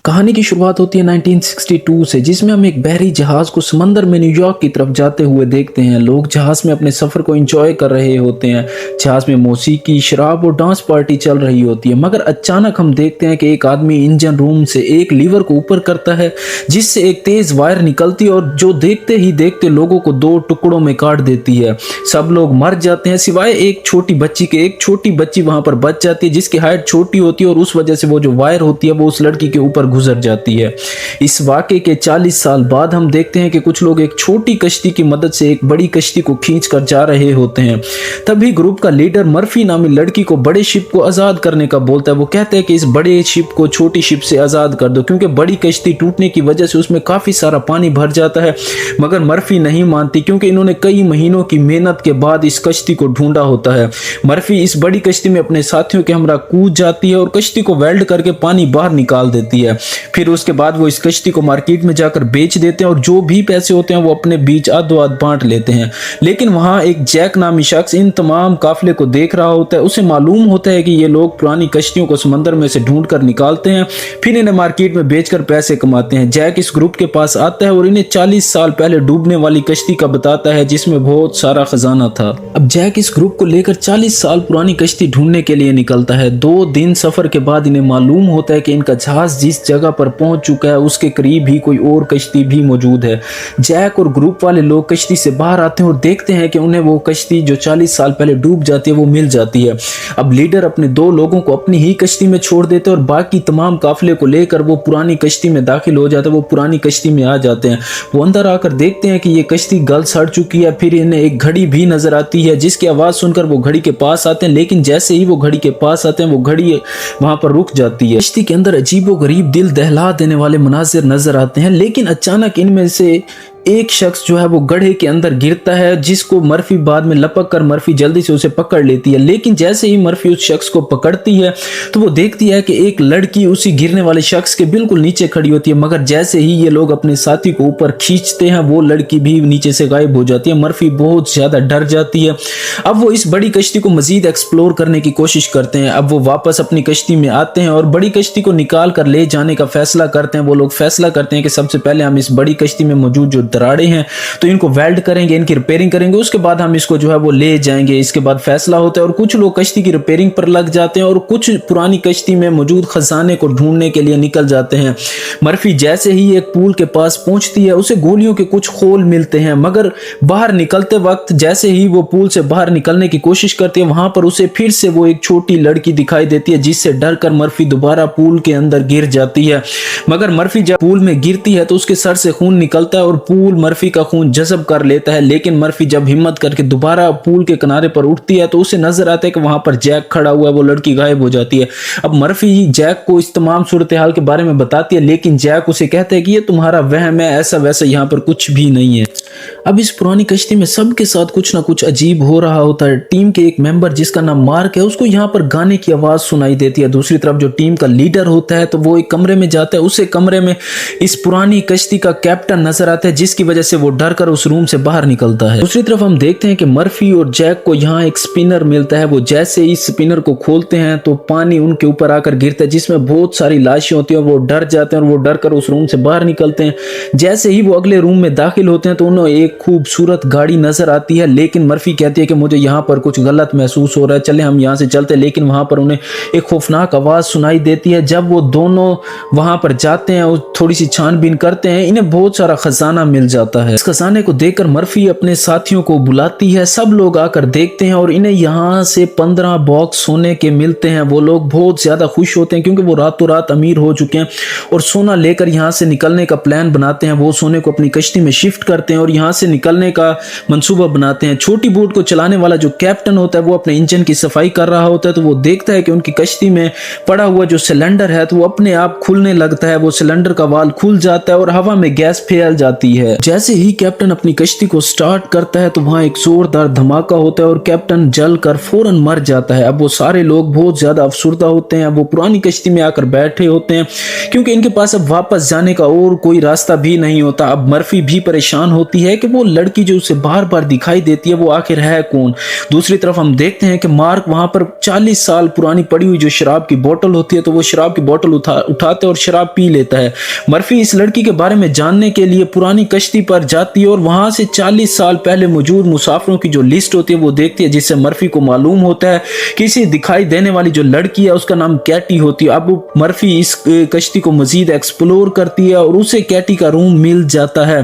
कहानी की शुरुआत होती है 1962 से, जिसमें हम एक बहरी जहाज को समंदर में न्यूयॉर्क की तरफ जाते हुए देखते हैं। लोग जहाज में अपने सफर को एंजॉय कर रहे होते हैं। जहाज में मौसीकी, शराब और डांस पार्टी चल रही होती है, मगर अचानक हम देखते हैं कि एक आदमी इंजन रूम से एक लीवर को ऊपर करता है, जिससे एक तेज वायर निकलती है और जो देखते ही देखते लोगों को दो टुकड़ों में काट देती है। सब लोग मर जाते हैं सिवाय एक छोटी बच्ची के। एक छोटी बच्ची वहां पर बच जाती है, जिसकी हाइट छोटी होती है और उस वजह से वो जो वायर होती है वो उस लड़की के ऊपर गुजर जाती है। इस वाकये के 40 साल बाद हम देखते हैं कि कुछ लोग एक छोटी कश्ती की मदद से एक बड़ी कश्ती को खींच कर जा रहे होते हैं। तभी ग्रुप का लीडर मर्फी नामी लड़की को बड़े शिप को आजाद करने का बोलता है। वो कहते हैं कि इस बड़े शिप को छोटी शिप से आजाद कर दो, क्योंकि बड़ी कश्ती टूटने की वजह से उसमें काफी सारा पानी भर जाता है। मगर मर्फी नहीं मानती, क्योंकि इन्होंने कई महीनों की मेहनत के बाद इस कश्ती को ढूंढा होता है। मर्फी इस बड़ी कश्ती में अपने साथियों के हमरा कूद जाती है और कश्ती को वेल्ड करके पानी बाहर निकाल देती है। फिर उसके बाद वो इस कश्ती को मार्केट में जाकर बेच देते हैं और जो भी पैसे होते हैं वो अपने बीच आधो आध बांट लेते हैं। लेकिन वहां एक जैक नामी शख्स इन तमाम काफिले को देख रहा होता है। उसे मालूम होता है कि ये लोग पुरानी कश्तियों को समंदर में से ढूंढ कर निकालते हैं, फिर इन्हें मार्केट में बेचकर पैसे कमाते हैं। जैक इस ग्रुप के पास आता है और इन्हें 40 साल पहले डूबने वाली कश्ती का बताता है, जिसमें बहुत सारा खजाना था। अब जैक इस ग्रुप को लेकर 40 साल पुरानी कश्ती ढूंढने के लिए निकलता है। 2 दिन सफर के बाद इन्हें मालूम होता है कि इनका जहाज जिस जगह पर पहुंच चुका है उसके करीब ही कोई और कश्ती भी मौजूद है। जैक और ग्रुप वाले लोग कश्ती से बाहर आते हैं और देखते हैं कि उन्हें वो कश्ती जो 40 साल पहले डूब जाती है वो मिल जाती है। अब लीडर अपने 2 लोगों को अपनी ही कश्ती में छोड़ देते हैं और बाकी तमाम काफिले को लेकर वो पुरानी कश्ती में दाखिल हो जाते हैं। वो पुरानी कश्ती में आ जाते हैं। वो अंदर आकर देखते हैं कि ये कश्ती गल सड़ चुकी है। फिर इन्हें एक घड़ी भी नजर आती है, जिसकी आवाज सुनकर वो घड़ी के पास आते हैं। लेकिन जैसे ही वो घड़ी के पास आते हैं वो घड़ी वहां पर रुक जाती है। कश्ती के अंदर अजीबो गरीब, दिल दहला देने वाले मनाजिर नजर आते हैं। लेकिन अचानक इनमें से एक शख्स जो है वो गड्ढे के अंदर गिरता है, जिसको मर्फी बाद में लपक कर मर्फी जल्दी से उसे पकड़ लेती है। लेकिन जैसे ही मर्फी उस शख्स को पकड़ती है तो वो देखती है कि एक लड़की उसी गिरने वाले शख्स के बिल्कुल नीचे खड़ी होती है। मगर जैसे ही ये लोग अपने साथी को ऊपर खींचते हैं वो लड़की भी नीचे से गायब हो जाती है। मर्फी बहुत ज्यादा डर जाती है। अब वो इस बड़ी कश्ती को मजीद एक्सप्लोर करने की कोशिश करते हैं। अब वो वापस अपनी कश्ती में आते हैं और बड़ी कश्ती को निकाल कर ले जाने का फैसला करते हैं। वो लोग फैसला करते हैं कि सबसे पहले हम इस बड़ी कश्ती में मौजूद जो दरारें हैं तो इनको वेल्ड करेंगे, इनकी रिपेयरिंग करेंगे, उसके बाद हम इसको जो है वो ले जाएंगे। इसके बाद फैसला होता है और कुछ लोग कश्ती की रिपेयरिंग पर लग जाते हैं और कुछ पुरानी कश्ती में मौजूद खजाने को ढूंढने के लिए निकल जाते हैं। मर्फी जैसे ही एक पूल के पास पहुंचती है उसे गोलियों के कुछ खोल मिलते हैं, मगर बाहर निकलते वक्त जैसे ही वो पूल से बाहर निकलने की कोशिश करती है वहां पर उसे फिर से वो एक छोटी लड़की दिखाई देती है, जिससे डर कर मर्फी दोबारा पूल के अंदर गिर जाती है। मगर मर्फी जब पूल में गिरती है तो उसके सर से खून निकलता है और पूल मर्फी का खून जज़ब कर लेता है। लेकिन मर्फी जब हिम्मत करके दोबारा पूल के किनारे पर उठती है तो उसे नजर आता है कि वहां पर जैक खड़ा हुआ है। वो लड़की गायब हो जाती है। अब मर्फी जैक को इस तमाम सूरत हाल के बारे में बताती है, लेकिन जैक उसे कहता है कि ये तुम्हारा वहम है, ऐसा वैसा यहाँ पर कुछ भी नहीं है। अब इस पुरानी कश्ती में सबके साथ कुछ ना कुछ अजीब हो रहा होता है। टीम के एक मेंबर जिसका नाम मार्क है उसको यहाँ पर गाने की आवाज सुनाई देती है। दूसरी तरफ जो टीम का लीडर होता है तो वो एक कमरे में जाता है। उसे कमरे में इस पुरानी कश्ती का कैप्टन नजर आता है, जिसकी वजह से वो डर कर उस रूम से बाहर निकलता है। दूसरी तरफ हम देखते हैं कि मर्फी और जैक को यहाँ एक स्पिनर मिलता है। वो जैसे ही स्पिनर को खोलते हैं तो पानी उनके ऊपर आकर गिरता है, जिसमें बहुत सारी लाशें होती हैं। वो डर जाते हैं और वो डर कर उस रूम से बाहर निकलते हैं। जैसे ही वो अगले रूम में दाखिल होते हैं तो उन्हें एक खूबसूरत गाड़ी नजर आती है। लेकिन मर्फी कहती है कि मुझे यहाँ पर कुछ गलत महसूस हो रहा है, चले हम यहाँ से चलते। लेकिन वहां पर उन्हें एक खौफनाक आवाज सुनाई देती है। जब वो दोनों वहां पर जाते हैं और थोड़ी सी छानबीन करते हैं, इन्हें बहुत सारा खजाना मिल जाता है। इस खजाने को देखकर मर्फी अपने साथियों को बुलाती है। सब लोग आकर देखते हैं और इन्हें यहाँ से 15 बॉक्स सोने के मिलते हैं। वो लोग बहुत ज्यादा खुश होते हैं, क्योंकि वो रातों रात अमीर हो चुके हैं और सोना लेकर यहाँ से निकलने का प्लान बनाते हैं। वो सोने को अपनी कश्ती में शिफ्ट करते हैं और यहाँ से निकलने का मंसूबा बनाते हैं। छोटी बोट को चलाने वाला जो कैप्टन होता है वो अपने इंजन की सफाई कर रहा होता है, तो वो देखता है कि उनकी कश्ती में पड़ा हुआ जो सिलेंडर है तो वो अपने आप खुलने लगता है। वो सिलेंडर का वाल खुल जाता है और हवा में गैस फैल जाती है। जैसे ही कैप्टन अपनी कश्ती को स्टार्ट करता है तो वहां एक जोरदार धमाका होता है और कैप्टन जलकर फौरन मर जाता है। अब वो सारे लोग बहुत ज्यादा अफसुर्दा होते हैं। वो पुरानी कश्ती में आकर बैठे होते हैं, क्योंकि इनके पास अब वापस जाने का और कोई रास्ता भी नहीं होता। अब मर्फी भी परेशान होती है कि वो लड़की जो उसे बार बार दिखाई देती है वो आखिर है कौन। दूसरी तरफ हम देखते हैं कि मार्क वहां पर 40 साल पुरानी पड़ी हुई जो शराब की बोतल होती है तो वो शराब की बोतल उठाते और शराब पी लेता है। मर्फी इस लड़की के बारे में जानने के लिए पुरानी कश्ती पर जाती है और वहां से 40 साल पहले मौजूद मुसाफिरों की जो लिस्ट होती है वो देखती है, जिससे मर्फी को मालूम होता है कि इसे दिखाई देने वाली जो लड़की है उसका नाम कैटी होती है। अब मर्फी इस कश्ती को मजीद एक्सप्लोर करती है और उसे कैटी का रूम मिल जाता है।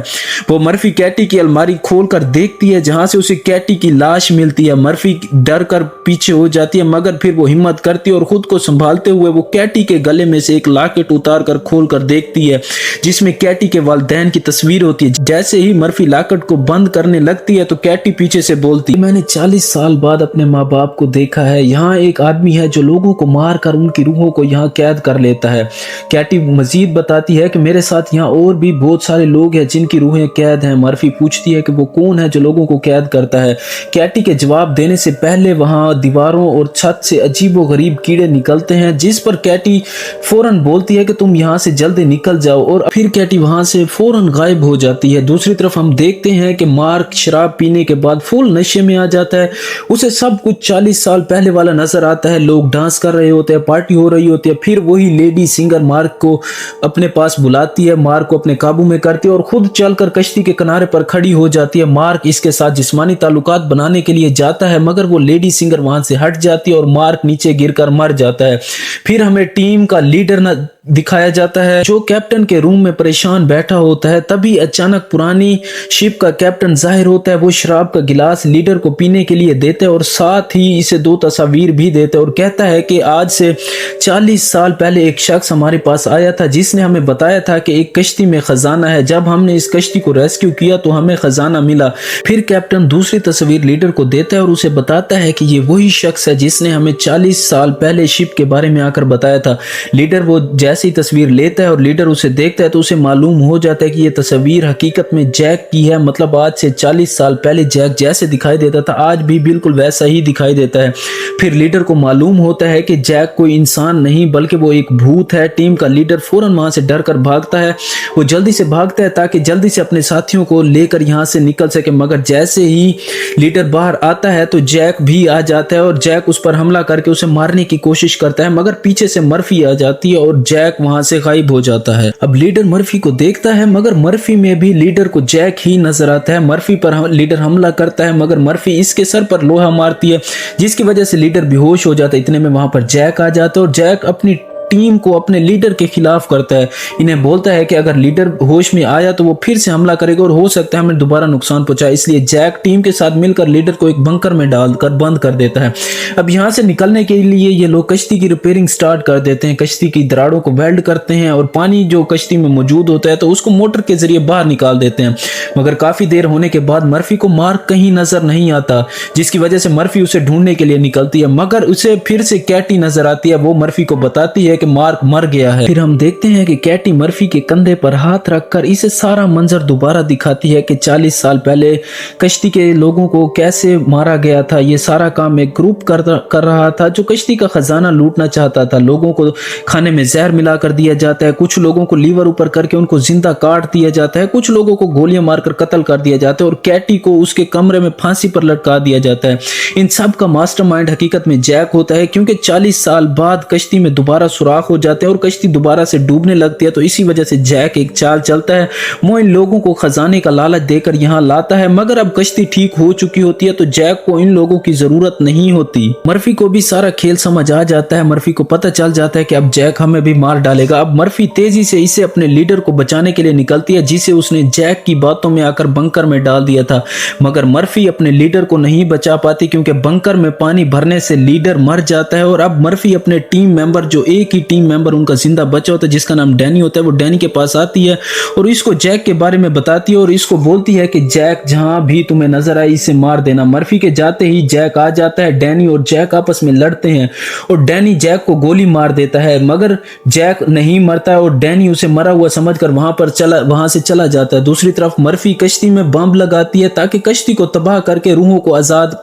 वो मर्फी कैटी की अलमारी खोलकर देखती है जहां से उसे कैटी की लाश मिलती है। मर्फी डर कर पीछे हो जाती है मगर फिर वो हिम्मत करती है और खुद को संभालते हुए वो कैटी के गले में से एक लॉकेट उतार कर खोल कर देखती है जिसमें कैटी के वालिदैन की तस्वीर होती है। जैसे ही मर्फी लॉकेट को बंद करने लगती है तो कैटी पीछे से बोलती है, मैंने 40 साल बाद अपने माँ बाप को देखा है। यहाँ एक आदमी है जो लोगों को मार कर उनकी रूहों को यहाँ कैद कर लेता है। कैटी मजीद बताती है कि मेरे साथ यहाँ और भी बहुत सारे लोग हैं जिनकी रूहें कैद हैं। मर्फी पूछती है कि वो कौन है जो लोगों को कैद करता है। कैटी के जवाब देने से पहले वहां दीवारों और छत से अजीबो गरीब कीड़े निकलते हैं, जिस पर कैटी फौरन बोलती है कि तुम यहाँ से जल्दी निकल जाओ और फिर कैटी वहां से फौरन गायब हो जाती है। दूसरी तरफ हम देखते हैं कि मार्क शराब पीने के बाद फुल नशे में आ जाता है। उसे सब कुछ 40 साल पहले वाला नजर आता है। लोग डांस कर रहे होते हैं, पार्टी हो रही होती है। फिर वही लेडी सिंगर मार्क को अपने पास बुलाती है, मार्क को अपने काबू में करती है और खुद चलकर कश्ती के किनारे पर खड़ी हो जाती है। मार्क इसके साथ जिस्मानी ताल्लुकात बनाने के लिए जाता है मगर वो लेडी सिंगर वहां से हट जाती है और मार्क नीचे गिरकर मर जाता है। फिर हमें टीम का लीडर दिखाया जाता है जो कैप्टन के रूम में परेशान बैठा होता है। तभी अचानक पुरानी शिप का कैप्टन जाहिर होता है। वो शराब का गिलास लीडर को पीने के लिए देते हैं और साथ ही इसे 2 तस्वीर भी देते हैं और कहता है कि आज से 40 साल पहले एक शख्स हमारे पास आया था जिसने हमें बताया था कि एक कश्ती में खजाना है। जब हमने इस कश्ती को रेस्क्यू किया तो हमें खजाना मिला। फिर कैप्टन दूसरी तस्वीर लीडर को देता है और उसे बताता है कि ये वही शख्स है जिसने हमें 40 साल पहले शिप के बारे में आकर बताया था। लीडर वो जैसे ही तस्वीर लेता है और लीडर उसे देखता है तो उसे मालूम हो जाता है कि ये तस्वीर हकीकत में जैक की है। मतलब आज से 40 साल पहले जैक जैसे दिखाई देता था आज भी बिल्कुल वैसा ही दिखाई देता है। फिर लीडर को मालूम होता है कि जैक कोई इंसान नहीं बल्कि वो एक भूत है। टीम का लीडर फौरन वहां से डर कर भागता है। वो जल्दी से भागता है ताकि जल्दी से अपने साथियों को लेकर यहां से निकल सके, मगर जैसे ही लीडर बाहर आता है तो जैक भी आ जाता है और जैक उस पर हमला करके उसे मारने की कोशिश करता है मगर पीछे से मर्फी आ जाती है और जैक वहां से गायब हो जाता है। अब लीडर मर्फी को देखता है मगर मर्फी में भी लीडर को जैक ही नजर आता है। मर्फी पर लीडर हमला करता है मगर मर्फी इसके सर पर लोहा मारती है जिसकी वजह से लीडर बेहोश हो जाता है। इतने में वहां पर जैक आ जाता है और जैक अपनी टीम को अपने लीडर के खिलाफ करता है। इन्हें बोलता है कि अगर लीडर होश में आया तो वो फिर से हमला करेगा और हो सकता है हमें दोबारा नुकसान पहुंचाए। इसलिए जैक टीम के साथ मिलकर लीडर को एक बंकर में डालकर बंद कर देता है। अब यहाँ से निकलने के लिए ये लोग कश्ती की रिपेयरिंग स्टार्ट कर देते हैं। कश्ती की दरारों को वेल्ड करते हैं और पानी जो कश्ती में मौजूद होता है तो उसको मोटर के जरिए बाहर निकाल देते हैं। मगर काफी देर होने के बाद मर्फी को मार्क कहीं नजर नहीं आता, जिसकी वजह से मर्फी उसे ढूंढने के लिए निकलती है मगर उसे फिर से कैटी नजर आती है। वो मर्फी को बताती है कि मार्क मर गया है। फिर हम देखते हैं कि कैटी मर्फी के कंधे पर हाथ रखकर इसे सारा मंजर दोबारा दिखाती है कि 40 साल पहले कश्ती के लोगों को कैसे मारा गया था। ये सारा काम एक ग्रुप कर रहा था जो कश्ती का खजाना लूटना चाहता था। लोगों को खाने में जहर मिला कर दिया जाता है, कुछ लोगों को लीवर ऊपर करके उनको जिंदा काट दिया जाता है, कुछ लोगों को गोलियां मारकर कत्ल कर दिया जाता है और कैटी को उसके कमरे में फांसी पर लटका दिया जाता है। इन सब का मास्टरमाइंड हकीकत में जैक होता है क्योंकि 40 साल बाद कश्ती में दोबारा सुराख हो जाते हैं और कश्ती दोबारा से डूबने लगती है। तो इसी वजह से जैक एक चाल चलता है। वो इन लोगों को खजाने का लालच देकर यहाँ लाता है मगर अब कश्ती ठीक हो चुकी होती है तो जैक को इन लोगों की जरूरत नहीं होती। मर्फी को भी सारा खेल समझ आ जाता है। मर्फी को पता चल जाता है कि अब जैक हमें भी मार डालेगा। अब मर्फी तेजी से इसे अपने लीडर को बचाने के लिए निकलती है जिसे उसने जैक की बातों में आकर बंकर में डाल दिया था, मगर मर्फी अपने लीडर को नहीं बचा पाती क्योंकि बंकर में पानी भरने से लीडर मर जाता है। और अब मर्फी अपने टीम मेंबर जो एक ही टीम मेंबर उनका जिंदा बचा होता है जिसका नाम डैनी होता है, वो डैनी के पास आती है और इसको जैक के बारे में बताती है और इसको बोलती है कि जैक जहां भी तुम्हें नजर आए इसे मार देना। मर्फी के जाते ही जैक आ जाता है। डैनी और जैक आपस में लड़ते हैं और डैनी जैक को गोली मार देता है मगर जैक नहीं मरता है और डैनी उसे मरा हुआ समझकर वहां से चला जाता है। दूसरी तरफ मर्फी कश्ती में बम लगाती है ताकि कश्ती को तबाह करके रूहों को आजाद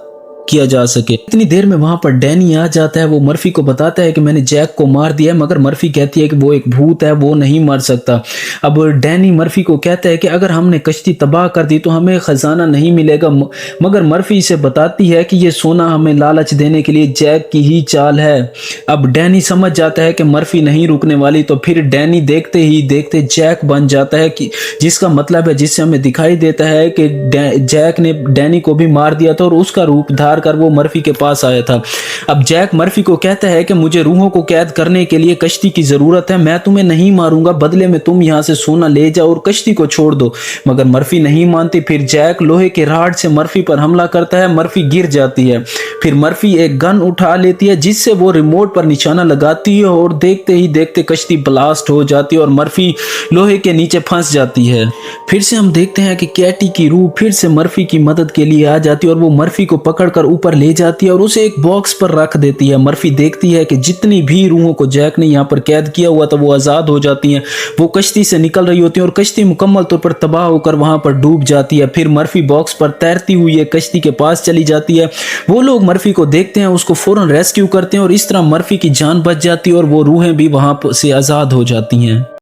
किया जा सके। इतनी देर में वहां पर डैनी आ जाता है। वो मर्फी को बताता है कि मैंने जैक को मार दिया है, मगर मर्फी कहती है कि वो एक भूत है, वो नहीं मर सकता। अब डैनी मर्फी को कहता है कि अगर हमने कश्ती तबाह कर दी तो हमें खजाना नहीं मिलेगा, मगर मर्फी इसे बताती है कि ये सोना हमें लालच देने के लिए जैक की ही चाल है। अब डैनी समझ जाता है कि मर्फी नहीं रुकने वाली, तो फिर डैनी देखते ही देखते जैक बन जाता है, कि जिसका मतलब है, जिससे हमें दिखाई देता है कि जैक ने डैनी को भी मार दिया था और उसका रूप धार कर वो मर्फी के पास आया था। अब जैक मर्फी को कहता है कि मुझे रूहों को कैद करने के लिए कश्ती की जरूरत है, मैं तुम्हें नहीं मारूंगा, बदले में तुम यहां से सोना ले जाओ और कश्ती को छोड़ दो। मगर मर्फी नहीं मानती। फिर जैक लोहे के राड से मर्फी पर हमला करता है, मर्फी गिर जाती है। फिर मर्फी एक गन उठा लेती है, जिससे वो रिमोट पर निशाना लगाती है और देखते ही देखते कश्ती ब्लास्ट हो जाती है और मर्फी लोहे के नीचे फंस जाती है। फिर से हम देखते हैं कि कैटी की रूह फिर से मर्फी की मदद के लिए आ जाती है और वो मर्फी को पकड़कर ऊपर ले जाती है और उसे एक बॉक्स पर रख देती है। मर्फी देखती है कि जितनी भी रूहों को जैक ने यहाँ पर कैद किया हुआ था वो आजाद हो जाती हैं। वो कश्ती से निकल रही होती है और कश्ती मुकम्मल तौर पर तबाह होकर वहां पर डूब जाती है। फिर मर्फी बॉक्स पर तैरती हुई एक कश्ती के पास चली जाती है। वो लोग मर्फी को देखते हैं, उसको फौरन रेस्क्यू करते हैं और इस तरह मर्फी की जान बच जाती है और वो रूहें भी वहां से आजाद हो जाती हैं।